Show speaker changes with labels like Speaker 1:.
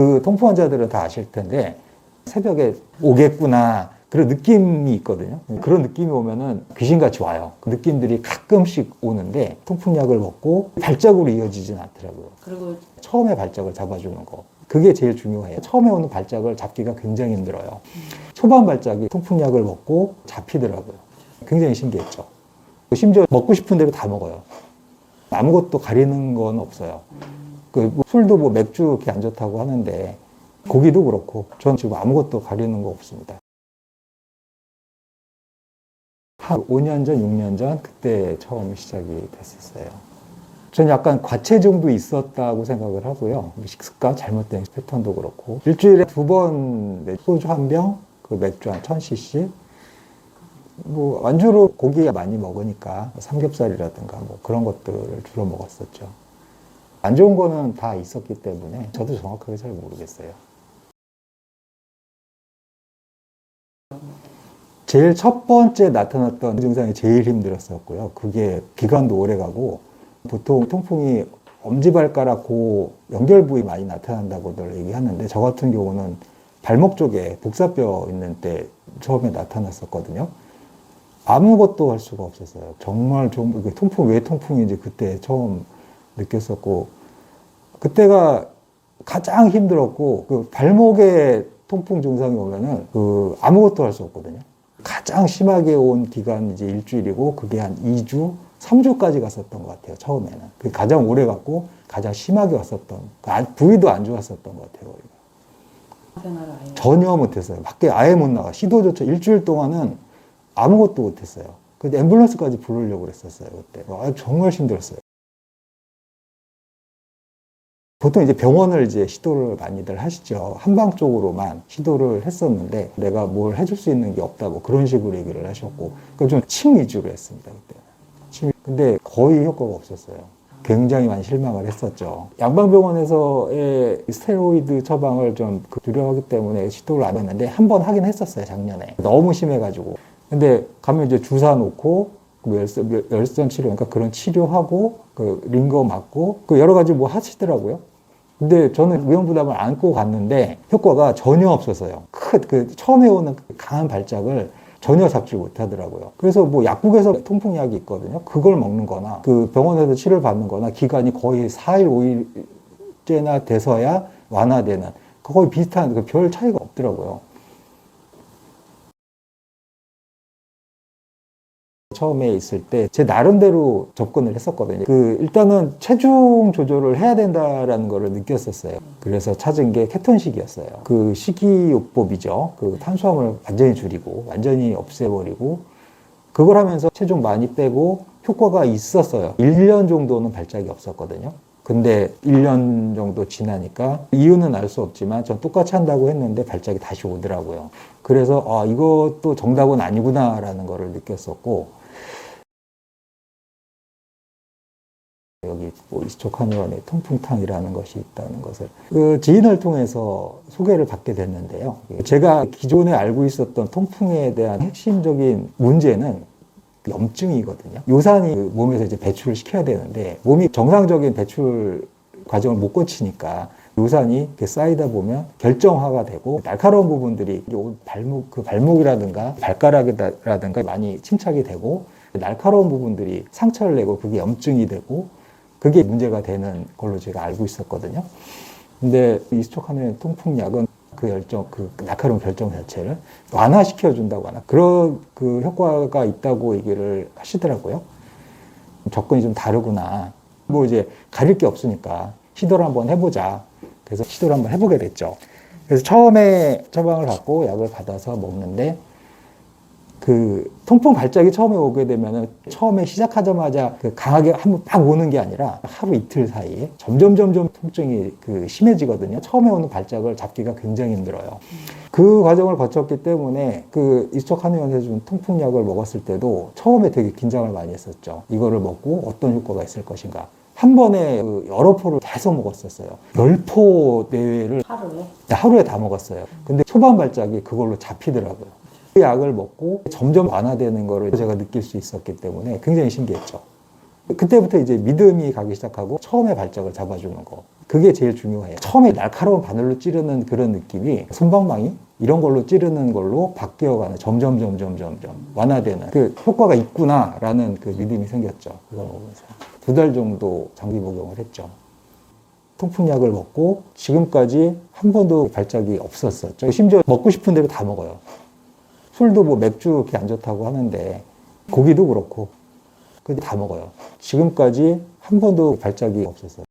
Speaker 1: 그 통풍 환자들은 다 아실 텐데 새벽에 오겠구나 그런 느낌이 있거든요. 그런 느낌이 오면은 귀신같이 와요. 그 느낌들이 가끔씩 오는데 통풍약을 먹고 발작으로 이어지진 않더라고요.
Speaker 2: 그리고
Speaker 1: 처음에 발작을 잡아주는 거. 그게 제일 중요해요. 처음에 오는 발작을 잡기가 굉장히 힘들어요. 초반 발작이 통풍약을 먹고 잡히더라고요. 굉장히 신기했죠. 심지어 먹고 싶은 대로 다 먹어요. 아무것도 가리는 건 없어요. 그 술도 뭐 맥주 이렇게 안 좋다고 하는데 고기도 그렇고 전 지금 아무것도 가리는 거 없습니다. 한 5년 전, 6년 전 그때 처음 시작이 됐었어요. 전 약간 과체중도 있었다고 생각을 하고요. 식습관, 잘못된 패턴도 그렇고 일주일에 2번 소주 한 병, 그 맥주 한 1000cc 뭐 안주로 고기 많이 먹으니까 삼겹살이라든가 뭐 그런 것들을 주로 먹었었죠. 안 좋은 거는 다 있었기 때문에 저도 정확하게 잘 모르겠어요. 제일 첫 번째 나타났던 증상이 제일 힘들었었고요. 그게 기간도 오래 가고 보통 통풍이 엄지발가락 고 연결 부위 많이 나타난다고들 얘기하는데 저 같은 경우는 발목 쪽에 복사뼈 있는 때 처음에 나타났었거든요. 아무것도 할 수가 없었어요. 정말 좀 통풍 왜 통풍인지 그때 처음 느꼈었고 그때가 가장 힘들었고 그 발목에 통풍 증상이 오면은 그 아무것도 할 수 없거든요. 가장 심하게 온 기간이 이제 일주일이고 그게 한 2주, 3주까지 갔었던 것 같아요. 처음에는. 그게 가장 오래 갔고 가장 심하게 왔었던 부위도 안 좋았었던 것 같아요.
Speaker 2: 생활을 아예
Speaker 1: 전혀 못했어요. 밖에 아예 못 나가. 시도조차 일주일 동안은 아무것도 못했어요. 근데 앰뷸런스까지 부르려고 그랬었어요. 그때. 정말 힘들었어요. 보통 이제 병원을 이제 시도를 많이들 하시죠. 한방 쪽으로만 시도를 했었는데 내가 뭘 해줄 수 있는 게 없다고 그런 식으로 얘기를 하셨고 그럼 좀 침 위주로 했습니다. 그때. 근데 거의 효과가 없었어요. 굉장히 많이 실망을 했었죠. 양방병원에서의 스테로이드 처방을 좀 두려워하기 때문에 시도를 안 했는데 한 번 하긴 했었어요. 작년에. 너무 심해가지고. 근데 가면 이제 주사 놓고 열선 치료, 그러니까 그런 치료하고 그 링거 맞고 그 여러 가지 뭐 하시더라고요. 근데 저는 위험 부담을 안고 갔는데 효과가 전혀 없었어요. 처음에 오는 강한 발작을 전혀 잡지 못하더라고요. 그래서 뭐 약국에서 통풍약이 있거든요. 그걸 먹는 거나 그 병원에서 치료를 받는 거나 기간이 거의 4일, 5일째나 돼서야 완화되는 거의 비슷한 별 차이가 없더라고요. 처음에 있을 때 제 나름대로 접근을 했었거든요. 일단은 체중 조절을 해야 된다라는 거를 느꼈었어요. 그래서 찾은 게 케톤식이었어요. 그 식이요법이죠. 그 탄수화물을 완전히 줄이고 완전히 없애버리고 그걸 하면서 체중 많이 빼고 효과가 있었어요. 1년 정도는 발작이 없었거든요. 근데 1년 정도 지나니까 이유는 알 수 없지만 전 똑같이 한다고 했는데 발작이 다시 오더라고요. 그래서 이것도 정답은 아니구나라는 거를 느꼈었고 여기 뭐 이스토카니온의 통풍탕이라는 것이 있다는 것을 지인을 통해서 소개를 받게 됐는데요. 제가 기존에 알고 있었던 통풍에 대한 핵심적인 문제는 염증이거든요. 요산이 몸에서 이제 배출을 시켜야 되는데 몸이 정상적인 배출 과정을 못 거치니까 요산이 이렇게 쌓이다 보면 결정화가 되고 날카로운 부분들이 발목이라든가 발가락이라든가 많이 침착이 되고 날카로운 부분들이 상처를 내고 그게 염증이 되고 그게 문제가 되는 걸로 제가 알고 있었거든요. 근데 이스토카니온 통풍약은 그 날카로운 결정 자체를 완화시켜준다고 하나 그런 그 효과가 있다고 얘기를 하시더라고요. 접근이 좀 다르구나. 뭐 이제 가릴 게 없으니까 시도를 한번 해보자. 그래서 시도를 한번 해보게 됐죠. 그래서 처음에 처방을 받고 약을 받아서 먹는데 그 통풍 발작이 처음에 오게 되면은 처음에 시작하자마자 강하게 한번 막 오는 게 아니라 하루 이틀 사이에 점점 통증이 심해지거든요. 처음에 오는 발작을 잡기가 굉장히 힘들어요. 그 과정을 거쳤기 때문에 이스토카니온에서 준 통풍약을 먹었을 때도 처음에 되게 긴장을 많이 했었죠. 이거를 먹고 어떤 효과가 있을 것인가. 한 번에 여러 포를 계속 먹었었어요. 10포 내외를 하루에 다 먹었어요. 근데 초반 발작이 그걸로 잡히더라고요. 그 약을 먹고 점점 완화되는 거를 제가 느낄 수 있었기 때문에 굉장히 신기했죠. 그때부터 이제 믿음이 가기 시작하고 처음에 발작을 잡아주는 거. 그게 제일 중요해요. 처음에 날카로운 바늘로 찌르는 그런 느낌이 솜방망이 이런 걸로 찌르는 걸로 바뀌어가는 점점 완화되는 그 효과가 있구나라는 그 믿음이 생겼죠. 그걸 먹으면서 2달 정도 장기 복용을 했죠. 통풍약을 먹고 지금까지 한 번도 발작이 없었었죠. 심지어 먹고 싶은 대로 다 먹어요. 술도 뭐 맥주 그렇게 안 좋다고 하는데 고기도 그렇고 근데 다 먹어요. 지금까지 한 번도 발작이 없었어요.